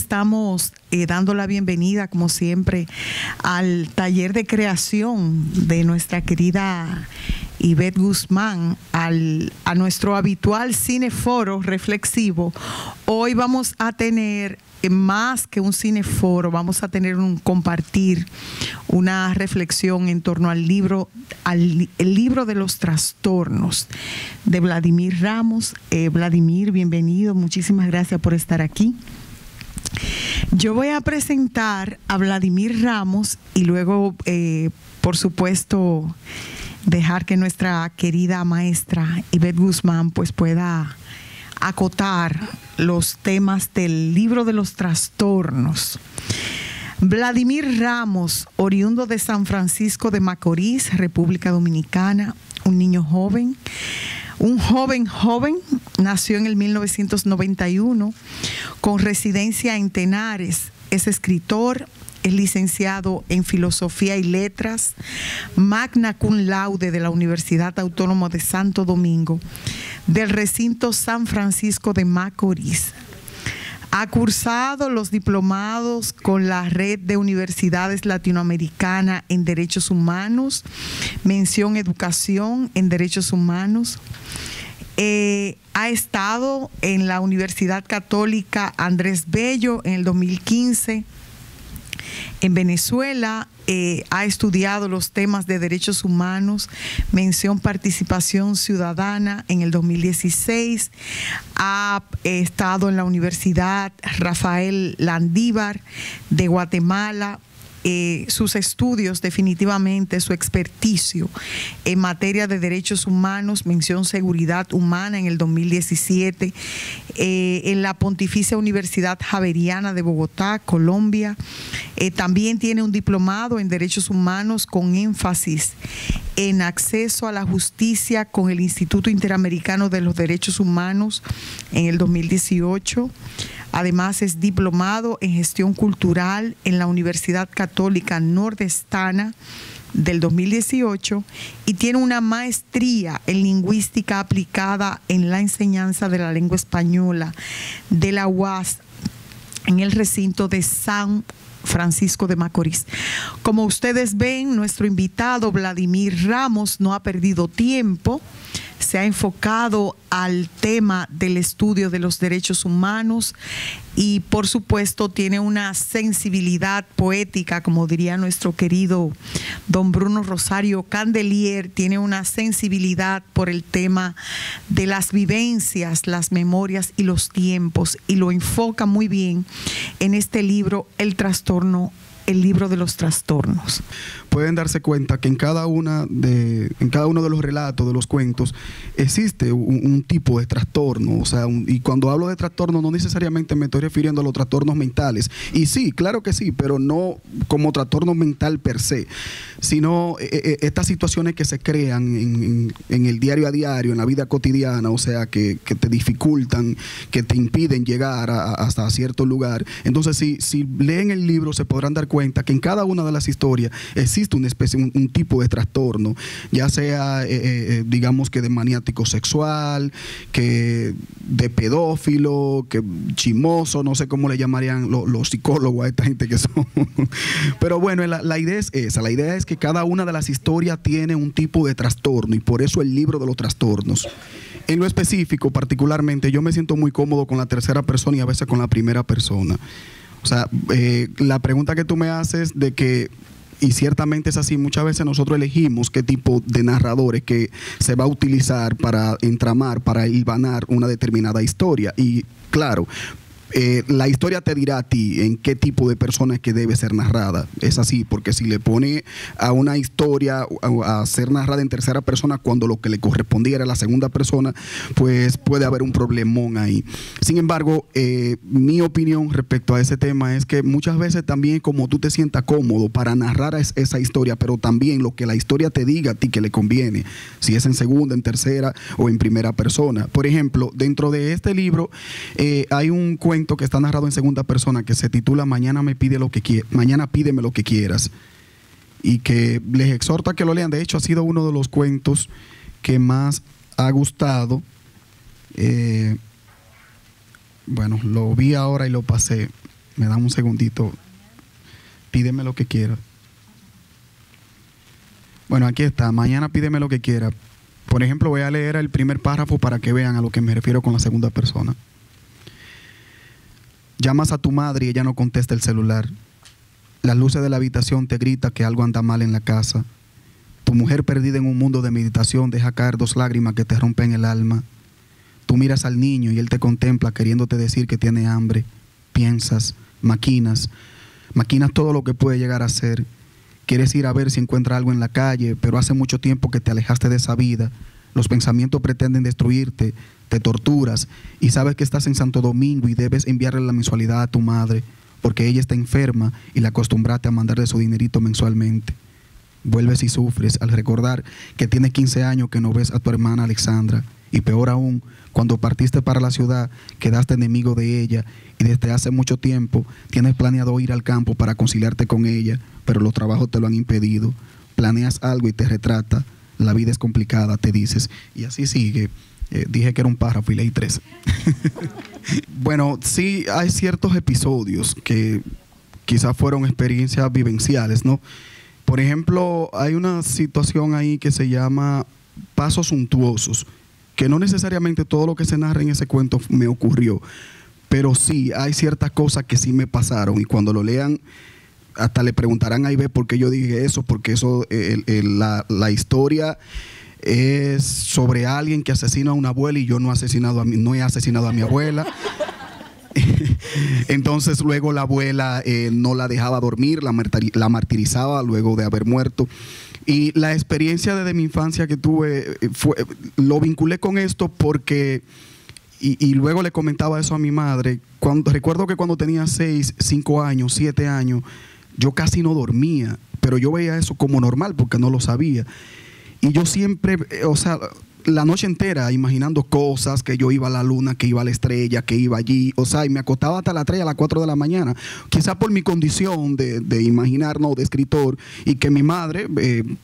estamos dando la bienvenida, como siempre, al taller de creación de nuestra querida Ivette Guzmán, a nuestro habitual cineforo reflexivo. Hoy vamos a tener más que un cineforo, vamos a tener un compartir, una reflexión en torno al libro, el libro de los trastornos de Vladimir Ramos. Vladimir, bienvenido, muchísimas gracias por estar aquí. Yo voy a presentar a Vladimir Ramos y luego, por supuesto, dejar que nuestra querida maestra Ivette Guzmán pues pueda acotar los temas del libro de los trastornos. Vladimir Ramos, oriundo de San Francisco de Macorís, República Dominicana, un niño joven, un joven, nació en el 1991 con residencia en Tenares. Es escritor, es licenciado en Filosofía y Letras, magna cum laude de la Universidad Autónoma de Santo Domingo, del recinto San Francisco de Macorís. Ha cursado los diplomados con la Red de Universidades Latinoamericana en Derechos Humanos, mención Educación en Derechos Humanos. Ha estado en la Universidad Católica Andrés Bello en el 2015. En Venezuela ha estudiado los temas de derechos humanos, mención participación ciudadana en el 2016. Ha estado en la Universidad Rafael Landívar de Guatemala. Sus estudios, definitivamente, su experticio en materia de derechos humanos, mención seguridad humana en el 2017, en la Pontificia Universidad Javeriana de Bogotá, Colombia. También tiene un diplomado en derechos humanos con énfasis en acceso a la justicia con el Instituto Interamericano de los Derechos Humanos en el 2018. Además, es diplomado en gestión cultural en la Universidad Católica Nordestana del 2018 y tiene una maestría en lingüística aplicada en la enseñanza de la lengua española de la UAS en el recinto de San Francisco de Macorís. Como ustedes ven, nuestro invitado Vladimir Ramos no ha perdido tiempo. Se ha enfocado al tema del estudio de los derechos humanos y, por supuesto, tiene una sensibilidad poética, como diría nuestro querido don Bruno Rosario Candelier, tiene una sensibilidad por el tema de las vivencias, las memorias y los tiempos, y lo enfoca muy bien en este libro, El libro de los trastornos. Pueden darse cuenta que en cada uno de los relatos, de los cuentos, existe un tipo de trastorno. O sea, y cuando hablo de trastorno no necesariamente me estoy refiriendo a los trastornos mentales. Y sí, claro que sí, pero no como trastorno mental per se, sino estas situaciones que se crean en el diario a diario, en la vida cotidiana, o sea, que te dificultan, que te impiden llegar hasta cierto lugar. Entonces, si leen el libro, se podrán dar cuenta que en cada una de las historias existe una especie, un tipo de trastorno, ya sea, digamos que de maniático sexual, que de pedófilo, que chismoso, no sé cómo le llamarían los psicólogos a esta gente que son. Pero bueno, la idea es esa, la idea es que cada una de las historias tiene un tipo de trastorno y por eso el libro de los trastornos. En lo específico, particularmente, yo me siento muy cómodo con la tercera persona y a veces con la primera persona. O sea, la pregunta que tú me haces de que, y ciertamente es así, muchas veces nosotros elegimos qué tipo de narradores que se va a utilizar para entramar, para hilvanar una determinada historia. Y claro, la historia te dirá a ti en qué tipo de persona es que debe ser narrada. Es así, porque si le pone a una historia a ser narrada en tercera persona cuando lo que le correspondía era la segunda persona, pues puede haber un problemón ahí. Sin embargo, mi opinión respecto a ese tema es que muchas veces también, como tú te sientas cómodo para narrar esa historia, pero también lo que la historia te diga a ti que le conviene, si es en segunda, en tercera o en primera persona. Por ejemplo, dentro de este libro hay un cuento que está narrado en segunda persona que se titula Mañana pídeme lo que quieras, y que les exhorto a que lo lean. De hecho, ha sido uno de los cuentos que más ha gustado. Bueno, lo vi ahora y lo pasé. Me dan un segundito. Pídeme lo que quieras. Bueno, aquí está. Mañana pídeme lo que quiera. Por ejemplo, voy a leer el primer párrafo para que vean a lo que me refiero con la segunda persona. Llamas a tu madre y ella no contesta el celular. Las luces de la habitación te gritan que algo anda mal en la casa. Tu mujer perdida en un mundo de meditación deja caer 2 lágrimas que te rompen el alma. Tú miras al niño y él te contempla queriéndote decir que tiene hambre. Piensas, maquinas todo lo que puede llegar a ser. Quieres ir a ver si encuentra algo en la calle, pero hace mucho tiempo que te alejaste de esa vida. Los pensamientos pretenden destruirte, te torturas y sabes que estás en Santo Domingo y debes enviarle la mensualidad a tu madre porque ella está enferma y la acostumbraste a mandarle su dinerito mensualmente. Vuelves y sufres al recordar que tienes 15 años que no ves a tu hermana Alexandra. Y peor aún, cuando partiste para la ciudad, quedaste enemigo de ella y desde hace mucho tiempo tienes planeado ir al campo para conciliarte con ella, pero los trabajos te lo han impedido. Planeas algo y te retrata. La vida es complicada, te dices. Y así sigue. Dije que era un párrafo y leí 3. Bueno, sí hay ciertos episodios que quizás fueron experiencias vivenciales, ¿no? Por ejemplo, hay una situación ahí que se llama pasos suntuosos, que no necesariamente todo lo que se narra en ese cuento me ocurrió, pero sí hay ciertas cosas que sí me pasaron y cuando lo lean hasta le preguntarán a Ivette por qué yo dije eso, porque eso la historia es sobre alguien que asesina a una abuela y yo no he asesinado a mi abuela. Entonces luego la abuela no la dejaba dormir, la martirizaba luego de haber muerto. Y la experiencia de mi infancia que tuve, lo vinculé con esto porque, y luego le comentaba eso a mi madre, recuerdo que cuando tenía 6, 5 años, 7 años, yo casi no dormía, pero yo veía eso como normal porque no lo sabía. Y yo siempre, la noche entera imaginando cosas, que yo iba a la luna, que iba a la estrella, que iba allí, y me acostaba hasta las 3 a las 4 de la mañana, quizás por mi condición de imaginar, no, de escritor, y que mi madre,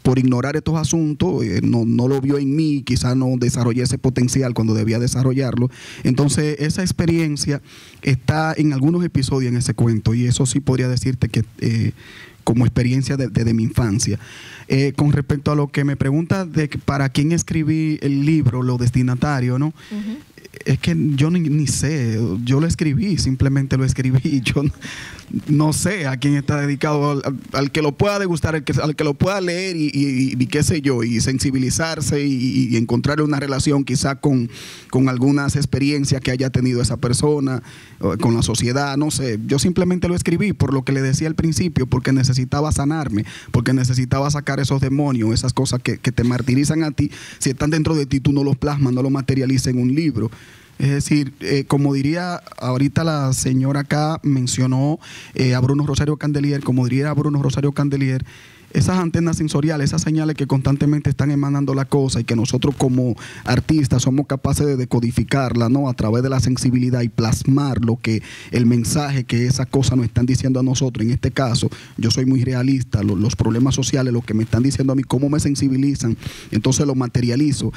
por ignorar estos asuntos, no lo vio en mí, quizás no desarrollé ese potencial cuando debía desarrollarlo. Entonces, esa experiencia está en algunos episodios en ese cuento, y eso sí podría decirte que como experiencia de mi infancia. Con respecto a lo que me pregunta de para quién escribí el libro, lo destinatario, ¿no? Uh-huh. Es que yo ni sé, yo lo escribí, simplemente lo escribí, yo no sé a quién está dedicado, al que lo pueda degustar, al que lo pueda leer y qué sé yo, y sensibilizarse y encontrar una relación quizá con algunas experiencias que haya tenido esa persona, con la sociedad, no sé. Yo simplemente lo escribí por lo que le decía al principio, porque necesitaba sanarme, porque necesitaba sacar esos demonios, esas cosas que te martirizan a ti. Si están dentro de ti, tú no los plasmas, no los materializas en un libro. Es decir, como diría ahorita la señora acá, mencionó a Bruno Rosario Candelier, como diría Bruno Rosario Candelier, esas antenas sensoriales, esas señales que constantemente están emanando la cosa y que nosotros como artistas somos capaces de decodificarla, ¿no? A través de la sensibilidad y plasmar lo que el mensaje que esas cosas nos están diciendo a nosotros. En este caso, yo soy muy realista, los problemas sociales, lo que me están diciendo a mí, cómo me sensibilizan, entonces lo materializo.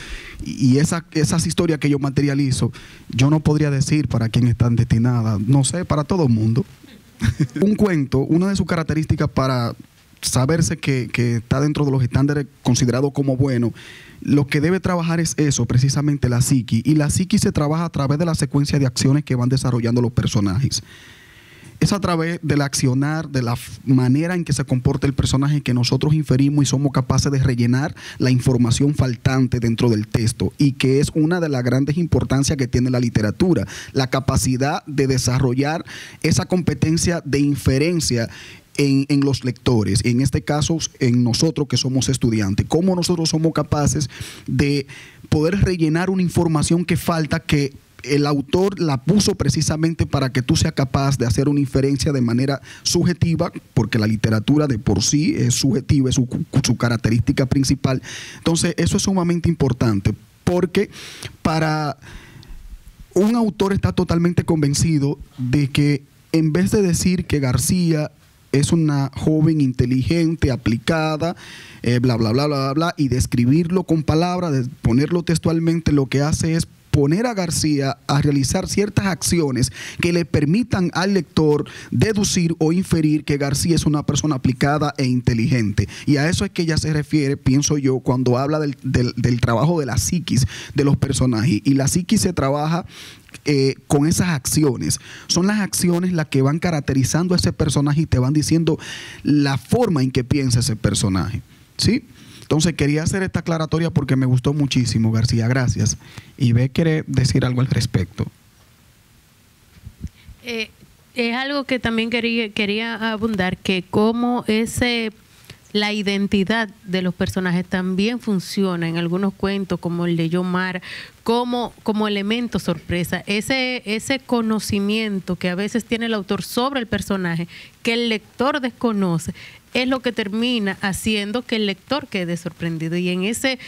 Y esas historias que yo materializo, yo no podría decir para quién están destinadas, no sé, para todo el mundo. Un cuento, una de sus características para saberse que está dentro de los estándares considerados como bueno, lo que debe trabajar es eso, precisamente la psiqui. Y la psiqui se trabaja a través de la secuencia de acciones que van desarrollando los personajes. Es a través del accionar, de la manera en que se comporta el personaje que nosotros inferimos y somos capaces de rellenar la información faltante dentro del texto, y que es una de las grandes importancias que tiene la literatura, la capacidad de desarrollar esa competencia de inferencia en los lectores, en este caso en nosotros que somos estudiantes. Cómo nosotros somos capaces de poder rellenar una información que falta, que el autor la puso precisamente para que tú seas capaz de hacer una inferencia de manera subjetiva, porque la literatura de por sí es subjetiva, es su característica principal. Entonces eso es sumamente importante, porque para un autor está totalmente convencido de que en vez de decir que García es una joven inteligente, aplicada, bla, bla, bla, bla, bla, y describirlo con palabras, de ponerlo textualmente, lo que hace es poner a García a realizar ciertas acciones que le permitan al lector deducir o inferir que García es una persona aplicada e inteligente. Y a eso es que ella se refiere, pienso yo, cuando habla del trabajo de la psiquis de los personajes. Y la psiquis se trabaja con esas acciones. Son las acciones las que van caracterizando a ese personaje y te van diciendo la forma en que piensa ese personaje, ¿sí? Entonces quería hacer esta aclaratoria porque me gustó muchísimo, García, gracias. Y ve, quiere decir algo al respecto. Es algo que también quería abundar, que como la identidad de los personajes también funciona en algunos cuentos, como el de Yomar, como elemento sorpresa. Ese conocimiento que a veces tiene el autor sobre el personaje, que el lector desconoce, es lo que termina haciendo que el lector quede sorprendido. Y en ese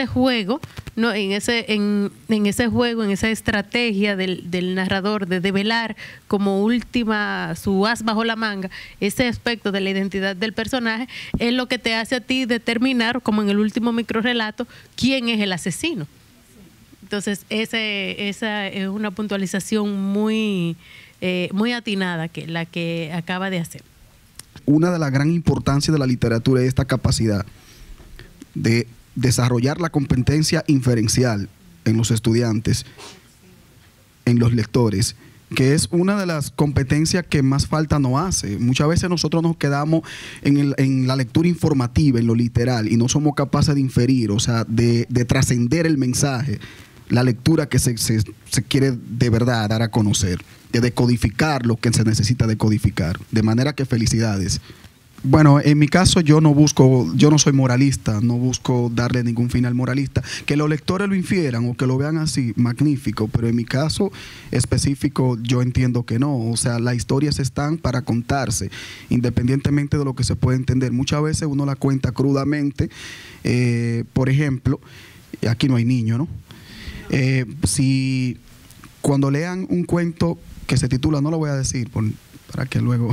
juego, ¿no? en ese juego, en esa estrategia del narrador de develar como última su as bajo la manga, ese aspecto de la identidad del personaje es lo que te hace a ti determinar, como en el último microrrelato, quién es el asesino. Entonces, esa es una puntualización muy atinada la que acaba de hacer. Una de las gran importancias de la literatura es esta capacidad de desarrollar la competencia inferencial en los estudiantes, en los lectores, que es una de las competencias que más falta nos hace. Muchas veces nosotros nos quedamos en la lectura informativa, en lo literal, y no somos capaces de inferir, o sea, de trascender el mensaje, la lectura que se quiere de verdad dar a conocer, de decodificar lo que se necesita decodificar. De manera que felicidades. Bueno, en mi caso yo no soy moralista, no busco darle ningún final moralista. Que los lectores lo infieran o que lo vean así, magnífico, pero en mi caso específico yo entiendo que no. O sea, las historias están para contarse, independientemente de lo que se puede entender. Muchas veces uno la cuenta crudamente. Por ejemplo, aquí no hay niño, ¿no? Si cuando lean un cuento que se titula, no lo voy a decir para que luego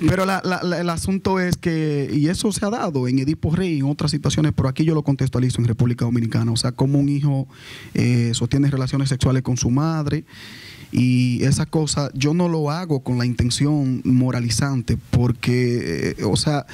pero el asunto es que, y eso se ha dado en Edipo Rey, en otras situaciones, pero aquí yo lo contextualizo en República Dominicana, o sea, como un hijo sostiene relaciones sexuales con su madre, y esa cosa yo no lo hago con la intención moralizante, porque o sea,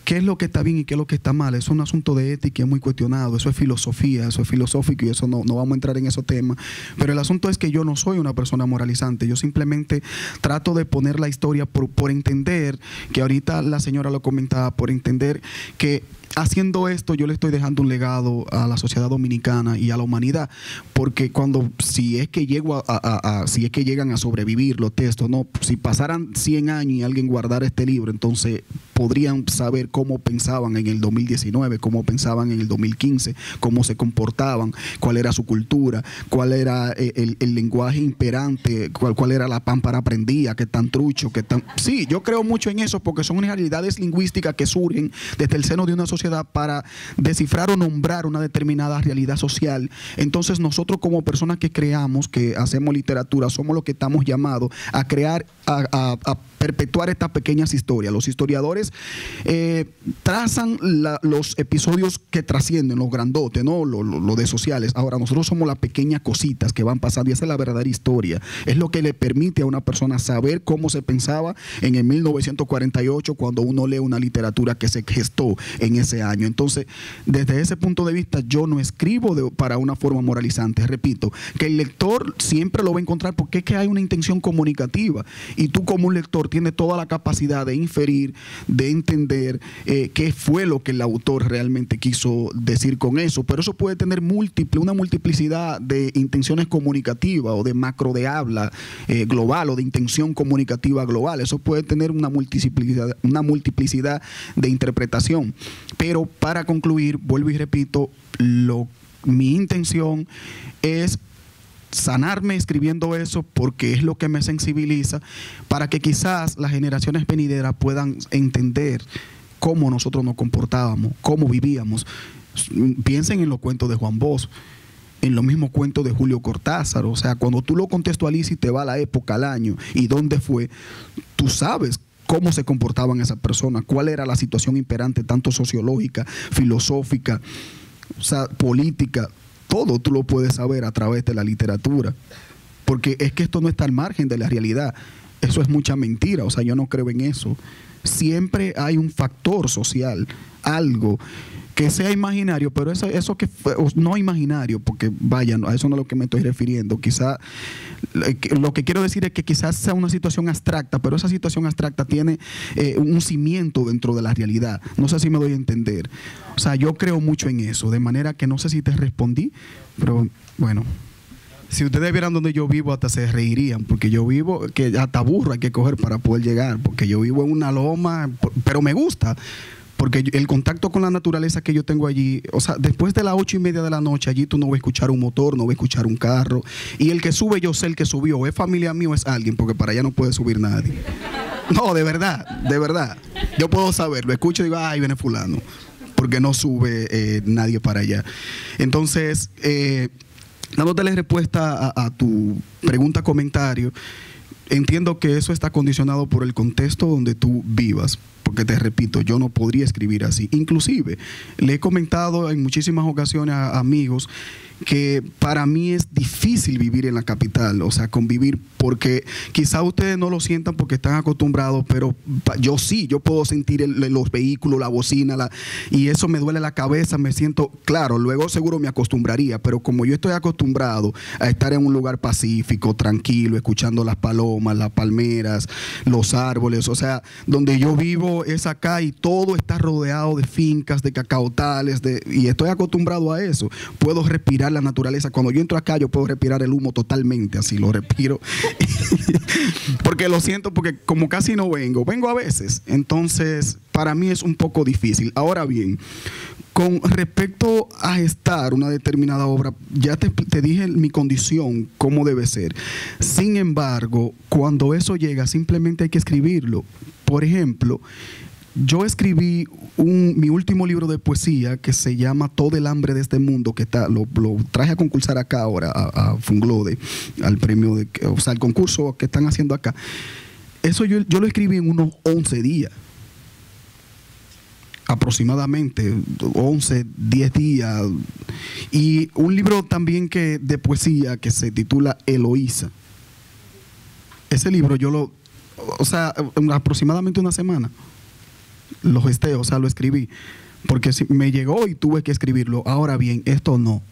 ¿qué es lo que está bien y qué es lo que está mal? Es un asunto de ética muy cuestionado, eso es filosofía, eso es filosófico y eso no vamos a entrar en esos temas. Pero el asunto es que yo no soy una persona moralizante, yo simplemente trato de poner la historia por entender, que ahorita la señora lo comentaba, por entender que haciendo esto yo le estoy dejando un legado a la sociedad dominicana y a la humanidad, porque si es que llegan a sobrevivir los textos, no, si pasaran 100 años y alguien guardara este libro, entonces podrían saber cómo pensaban en el 2019, cómo pensaban en el 2015, cómo se comportaban, cuál era su cultura, cuál era el lenguaje imperante, cuál era la pámpara prendida, qué tan trucho, qué tan... Sí, yo creo mucho en eso porque son realidades lingüísticas que surgen desde el seno de una sociedad para descifrar o nombrar una determinada realidad social. Entonces nosotros como personas que creamos, que hacemos literatura, somos los que estamos llamados a crear, a perpetuar estas pequeñas historias. Los historiadores trazan los episodios que trascienden, los grandotes, ¿no? Lo de sociales. Ahora nosotros somos las pequeñas cositas que van pasando y esa es la verdadera historia. Es lo que le permite a una persona saber cómo se pensaba en el 1948 cuando uno lee una literatura que se gestó en ese año. Entonces, desde ese punto de vista, yo no escribo para una forma moralizante. Repito, que el lector siempre lo va a encontrar porque es que hay una intención comunicativa y tú como un lector tienes toda la capacidad de inferir, de entender qué fue lo que el autor realmente quiso decir con eso, pero eso puede tener una multiplicidad de intenciones comunicativas o de macro de habla global o de intención comunicativa global. Eso puede tener una multiplicidad de interpretación. Pero para concluir, vuelvo y repito, mi intención es sanarme escribiendo eso porque es lo que me sensibiliza para que quizás las generaciones venideras puedan entender cómo nosotros nos comportábamos, cómo vivíamos. Piensen en los cuentos de Juan Bosch, en los mismos cuentos de Julio Cortázar. O sea, cuando tú lo contextualizas y te va a la época, al año y dónde fue, tú sabes cómo se comportaban esas personas, cuál era la situación imperante, tanto sociológica, filosófica, o sea, política. todo tú lo puedes saber a través de la literatura. Porque es que esto no está al margen de la realidad. Eso es mucha mentira. O sea, yo no creo en eso. Siempre hay un factor social, algo que sea imaginario, pero eso que no imaginario, porque vaya, a eso no es a lo que me estoy refiriendo. Quizá lo que quiero decir es que quizás sea una situación abstracta, pero esa situación abstracta tiene un cimiento dentro de la realidad. No sé si me doy a entender. O sea, yo creo mucho en eso, de manera que no sé si te respondí, pero bueno. Si ustedes vieran donde yo vivo, hasta se reirían, porque yo vivo, que hasta burro hay que coger para poder llegar, porque yo vivo en una loma, pero me gusta, porque el contacto con la naturaleza que yo tengo allí, o sea, después de las 8:30 de la noche, allí tú no vas a escuchar un motor, no vas a escuchar un carro, y el que sube, yo sé el que subió, o es familia mía o es alguien, porque para allá no puede subir nadie. No, de verdad, yo puedo saberlo, escucho y digo, ay, viene fulano, porque no sube nadie para allá. Entonces, dándote respuesta a tu pregunta, comentario, entiendo que eso está condicionado por el contexto donde tú vivas, porque te repito, yo no podría escribir así. Inclusive, le he comentado en muchísimas ocasiones a amigos que para mí es difícil vivir en la capital, o sea, convivir, porque quizá ustedes no lo sientan porque están acostumbrados, pero yo sí, yo puedo sentir los vehículos, la bocina, y eso me duele la cabeza, me siento, claro, luego seguro me acostumbraría, pero como yo estoy acostumbrado a estar en un lugar pacífico, tranquilo, escuchando las palomas, las palmeras, los árboles, o sea, donde yo vivo es acá y todo está rodeado de fincas, de cacautales, y estoy acostumbrado a eso, puedo respirar la naturaleza. Cuando yo entro acá, yo puedo respirar el humo totalmente, así lo respiro. Porque lo siento, porque como casi no vengo a veces. Entonces, para mí es un poco difícil. Ahora bien, con respecto a gestar una determinada obra, ya te dije mi condición, cómo debe ser. Sin embargo, cuando eso llega, simplemente hay que escribirlo. Por ejemplo, yo escribí mi último libro de poesía que se llama Todo el hambre de este mundo, que lo traje a concursar acá ahora a Funglode, al premio, o sea, al concurso que están haciendo acá. Eso yo lo escribí en unos 11 días. Aproximadamente 11, 10 días. Y un libro también de poesía que se titula Eloísa. Ese libro o sea, aproximadamente una semana. Lo gesté, o sea, lo escribí, porque me llegó y tuve que escribirlo. Ahora bien, esto no.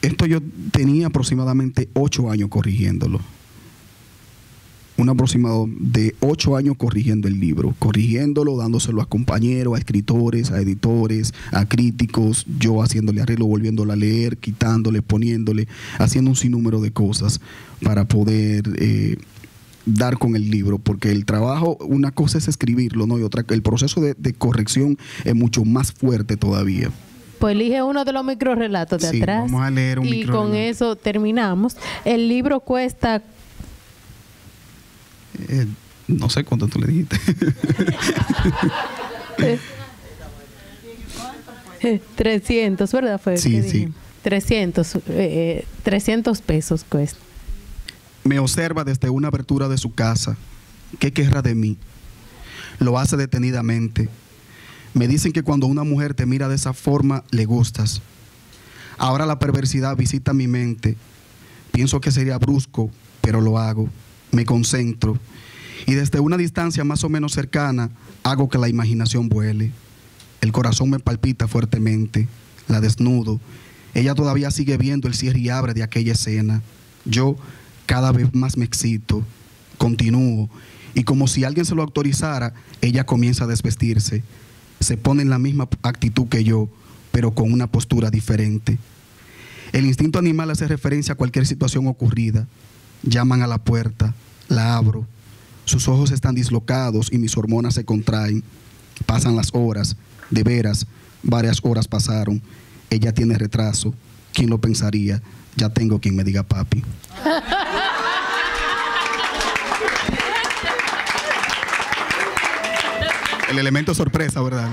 Esto yo tenía aproximadamente 8 años corrigiéndolo. Un aproximado de 8 años corrigiendo el libro, corrigiéndolo, dándoselo a compañeros, a escritores, a editores, a críticos, yo haciéndole arreglo, volviéndolo a leer, quitándole, poniéndole, haciendo un sinnúmero de cosas para poder dar con el libro, porque el trabajo, una cosa es escribirlo, ¿no? Y otra, el proceso de corrección es mucho más fuerte todavía. Pues elige uno de los microrelatos de atrás. Vamos a leer un microrelato. Y con eso terminamos. El libro cuesta... no sé cuánto tú le dijiste. 300, ¿verdad? Sí. 300 pesos cuesta. Me observa desde una abertura de su casa. ¿Qué querrá de mí? Lo hace detenidamente. Me dicen que cuando una mujer te mira de esa forma, le gustas. Ahora la perversidad visita mi mente. Pienso que sería brusco, pero lo hago. Me concentro. Y desde una distancia más o menos cercana, hago que la imaginación vuele. El corazón me palpita fuertemente. La desnudo. Ella todavía sigue viendo el cierre y abre de aquella escena. Yo cada vez más me excito, continúo, y como si alguien se lo autorizara, ella comienza a desvestirse. Se pone en la misma actitud que yo, pero con una postura diferente. El instinto animal hace referencia a cualquier situación ocurrida. Llaman a la puerta, la abro. Sus ojos están dislocados y mis hormonas se contraen. Pasan las horas, de veras, varias horas pasaron. Ella tiene retraso. ¿Quién lo pensaría? Ya tengo quien me diga papi. El elemento sorpresa, ¿verdad?